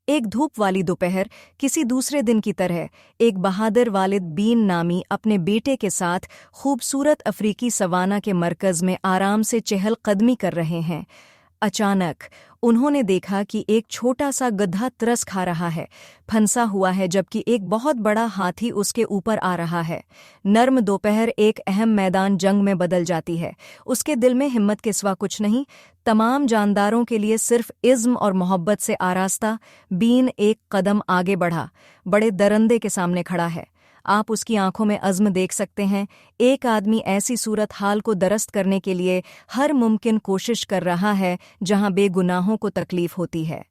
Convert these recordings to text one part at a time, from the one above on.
एक धूप वाली दोपहर किसी दूसरे दिन की तरह एक बहादुर वालिद बीन नामी अपने बेटे के साथ खूबसूरत अफ्रीकी सवाना के मरकज़ में आराम से चहलकदमी कर रहे हैं। अचानक उन्होंने देखा कि एक छोटा सा गधा तरस खा रहा है, फंसा हुआ है, जबकि एक बहुत बड़ा हाथी उसके ऊपर आ रहा है। नर्म दोपहर एक अहम मैदान जंग में बदल जाती है। उसके दिल में हिम्मत के सिवा कुछ नहीं, तमाम जानदारों के लिए सिर्फ इज़्म और मोहब्बत से आरास्ता। बीन एक कदम आगे बढ़ा, बड़े दरंदे के सामने खड़ा है। आप उसकी आंखों में अज़्म देख सकते हैं। एक आदमी ऐसी सूरत हाल को दरस्त करने के लिए हर मुमकिन कोशिश कर रहा है जहां बेगुनाहों को तकलीफ होती है।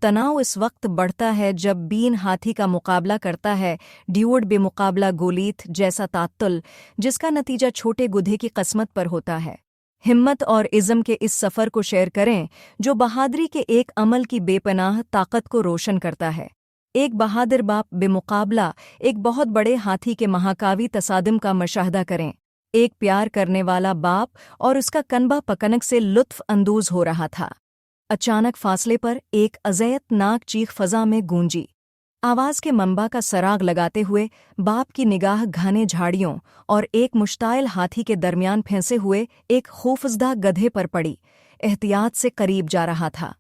तनाव इस वक्त बढ़ता है जब बीन हाथी का मुकाबला करता है, ड्यूड बेमुकाबला गोलीत जैसा तात्तुल, जिसका नतीजा छोटे गुधे की किस्मत पर होता है। हिम्मत और इज़्म के इस सफ़र को शेयर करें जो बहादुरी के एक अमल की बेपनाह ताकत को रोशन करता है। एक बहादुर बाप बेमुकाबला एक बहुत बड़े हाथी के महाकावी तसादुम का मुशाहदा करें। एक प्यार करने वाला बाप और उसका कनबा पकनक से लुत्फ़ अंदोज़ हो रहा था। अचानक फासले पर एक अज़ैयतनाक चीख फ़ज़ा में गूंजी। आवाज़ के मंबा का सराग लगाते हुए बाप की निगाह घने झाड़ियों और एक मुश्ताइल हाथी के दरमियान फंसे हुए एक खौफजदा गधे पर पड़ी। एहतियात से करीब जा रहा था।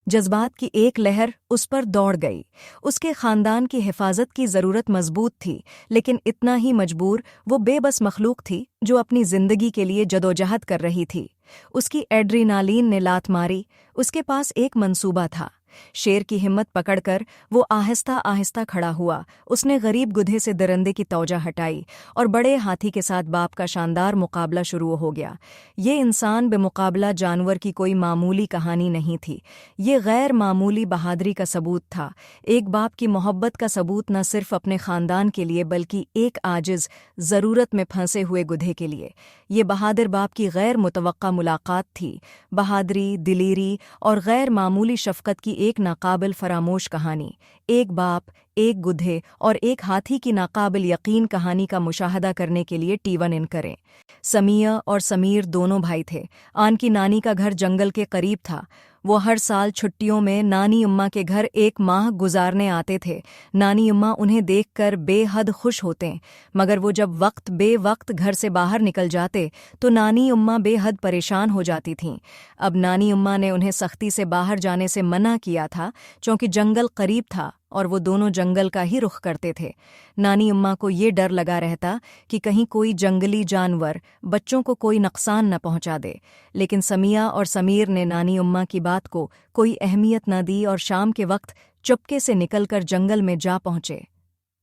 जज्बात की एक लहर उस पर दौड़ गई। उसके खानदान की हिफाजत की ज़रूरत मजबूत थी, लेकिन इतना ही मजबूर वो बेबस मखलूक थी जो अपनी ज़िंदगी के लिए जदोजहद कर रही थी। उसकी एड्रीनालीन ने लात मारी। उसके पास एक मंसूबा था। शेर की हिम्मत पकड़कर वो आहिस्ता आहिस्ता खड़ा हुआ। उसने गरीब गुधे से दरंदे की तौजा हटाई और बड़े हाथी के साथ बाप का शानदार मुकाबला शुरू हो गया। ये इंसान बेमुकाबला जानवर की कोई मामूली कहानी नहीं थी। ये गैर मामूली बहादुरी का सबूत था। एक बाप की मोहब्बत का सबूत, न सिर्फ अपने ख़ानदान के लिए बल्कि एक आजिज़, ज़रूरत में फंसे हुए गुधे के लिए। ये बहादुर बाप की गैर मुतवक्का मुलाकात थी। बहादुरी, दिलेरी और गैर मामूली शफ़क़त की एक नाकाबिल फरामोश कहानी। एक बाप, एक गुधे और एक हाथी की नाकाबिल यकीन कहानी का मुशाहदा करने के लिए टी1 इन करें। समिया और समीर दोनों भाई थे। आन की नानी का घर जंगल के करीब था। वो हर साल छुट्टियों में नानी अम्मा के घर एक माह गुजारने आते थे। नानी अम्मा उन्हें देखकर बेहद खुश होते, मगर वो जब वक्त बेवक्त घर से बाहर निकल जाते तो नानी अम्मा बेहद परेशान हो जाती थीं। अब नानी अम्मा ने उन्हें सख्ती से बाहर जाने से मना किया था, क्योंकि जंगल करीब था और वो दोनों जंगल का ही रुख करते थे। नानी अम्मा को ये डर लगा रहता कि कहीं कोई जंगली जानवर बच्चों को कोई नुकसान न पहुंचा दे। लेकिन समिया और समीर ने नानी अम्मा की बात को कोई अहमियत न दी और शाम के वक्त चुपके से निकलकर जंगल में जा पहुंचे।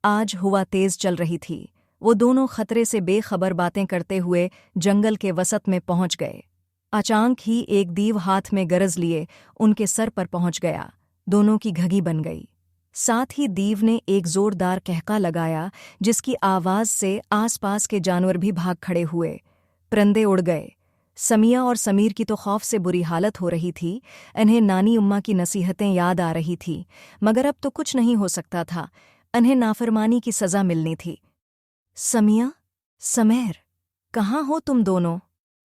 आज हवा तेज चल रही थी। वो दोनों खतरे से बेखबर बातें करते हुए जंगल के वसत में पहुंच गए। अचानक ही एक दीव हाथ में गरज लिए उनके सर पर पहुंच गया। दोनों की घगी बन गई। साथ ही दीव ने एक जोरदार कहका लगाया, जिसकी आवाज़ से आसपास के जानवर भी भाग खड़े हुए। परिंदे उड़ गए। समिया और समीर की तो खौफ से बुरी हालत हो रही थी। इन्हें नानी अम्मा की नसीहतें याद आ रही थी, मगर अब तो कुछ नहीं हो सकता था। इन्हें नाफरमानी की सज़ा मिलनी थी। समिया, समीर, कहाँ हो तुम दोनों?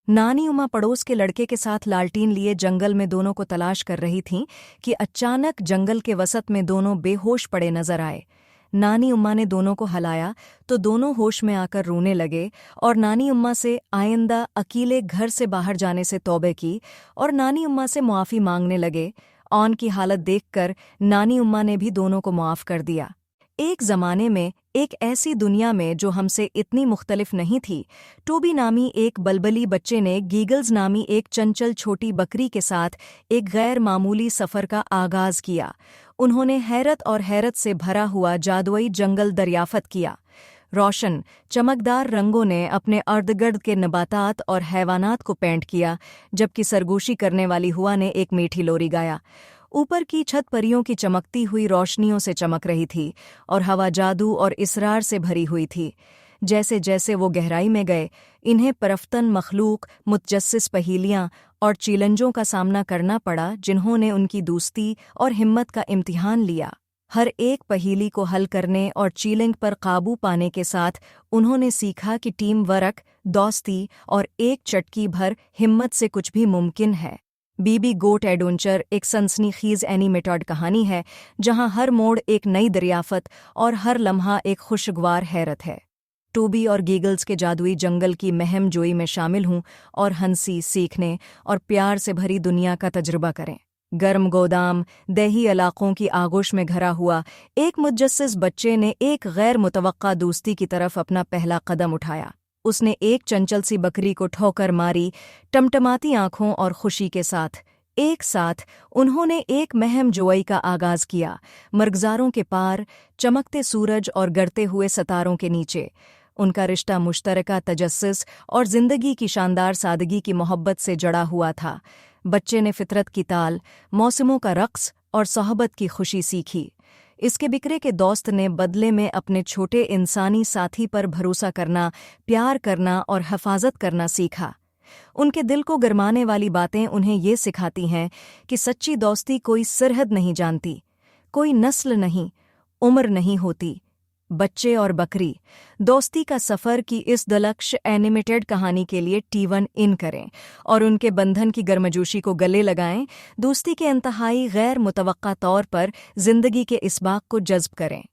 नानी उमा पड़ोस के लड़के के साथ लालटीन लिए जंगल में दोनों को तलाश कर रही थीं कि अचानक जंगल के वसत में दोनों बेहोश पड़े नजर आए। नानी उम्मा ने दोनों को हिलाया तो दोनों होश में आकर रोने लगे और नानी उम्मा से आइंदा अकेले घर से बाहर जाने से तौबे की और नानी उम्मा से मुआफ़ी मांगने लगे। ऑन की हालत देखकर नानी उम्मा ने भी दोनों को मुआफ़ कर दिया। एक ज़माने में, एक ऐसी दुनिया में जो हमसे इतनी मुख्तलिफ नहीं थी, टोबी नामी एक बलबली बच्चे ने गीगल्स नामी एक चंचल छोटी बकरी के साथ एक गैर मामूली सफ़र का आगाज़ किया। उन्होंने हैरत से भरा हुआ जादुई जंगल दरियाफ़त किया। रोशन, चमकदार रंगों ने अपने अर्दगिर्द के नबातात और हैवानात को पेंट किया, जबकि सरगोशी करने वाली हुआ ने एक मीठी लोरी गाया। ऊपर की छत परियों की चमकती हुई रोशनियों से चमक रही थी और हवा जादू और इसरार से भरी हुई थी। जैसे जैसे वो गहराई में गए, इन्हें परफ्तन मखलूक, मुतजस्सिस पहेलियाँ और चैलेंजों का सामना करना पड़ा, जिन्होंने उनकी दोस्ती और हिम्मत का इम्तिहान लिया। हर एक पहेली को हल करने और चैलेंज पर काबू पाने के साथ उन्होंने सीखा कि टीम वर्क, दोस्ती और एक चटकी भर हिम्मत से कुछ भी मुमकिन है। बीबी गोट एडवेंचर एक सनसनीखेज एनिमेटेड कहानी है जहां हर मोड़ एक नई दरियाफत और हर लम्हा एक खुशगवार हैरत है। टोबी और गीगल्स के जादुई जंगल की महम जोई में शामिल हूं और हंसी, सीखने और प्यार से भरी दुनिया का तजुर्बा करें। गर्म गोदाम, दही इलाकों की आगोश में घरा हुआ एक मुतजस्सिस बच्चे ने एक गैर मुतवक्का दोस्ती की तरफ अपना पहला कदम उठाया। उसने एक चंचल सी बकरी को ठोकर मारी। टमटमाती आंखों और खुशी के साथ एक साथ उन्होंने एक महम जोई का आगाज किया, मर्गजारों के पार, चमकते सूरज और गड़ते हुए सितारों के नीचे। उनका रिश्ता मुश्तरका तजस्सुस और जिंदगी की शानदार सादगी की मोहब्बत से जड़ा हुआ था। बच्चे ने फितरत की ताल, मौसमों का रक्स और सोहबत की खुशी सीखी। इसके बिखरे के दोस्त ने बदले में अपने छोटे इंसानी साथी पर भरोसा करना, प्यार करना और हिफाजत करना सीखा। उनके दिल को गरमाने वाली बातें उन्हें ये सिखाती हैं कि सच्ची दोस्ती कोई सरहद नहीं जानती, कोई नस्ल नहीं, उम्र नहीं होती। बच्चे और बकरी दोस्ती का सफ़र की इस दिलकश एनिमेटेड कहानी के लिए T1 इन करें और उनके बंधन की गर्मजोशी को गले लगाएं। दोस्ती के इंतहाई गैर मुतवक्का तौर पर जिंदगी के इस बाग को जज्ब करें।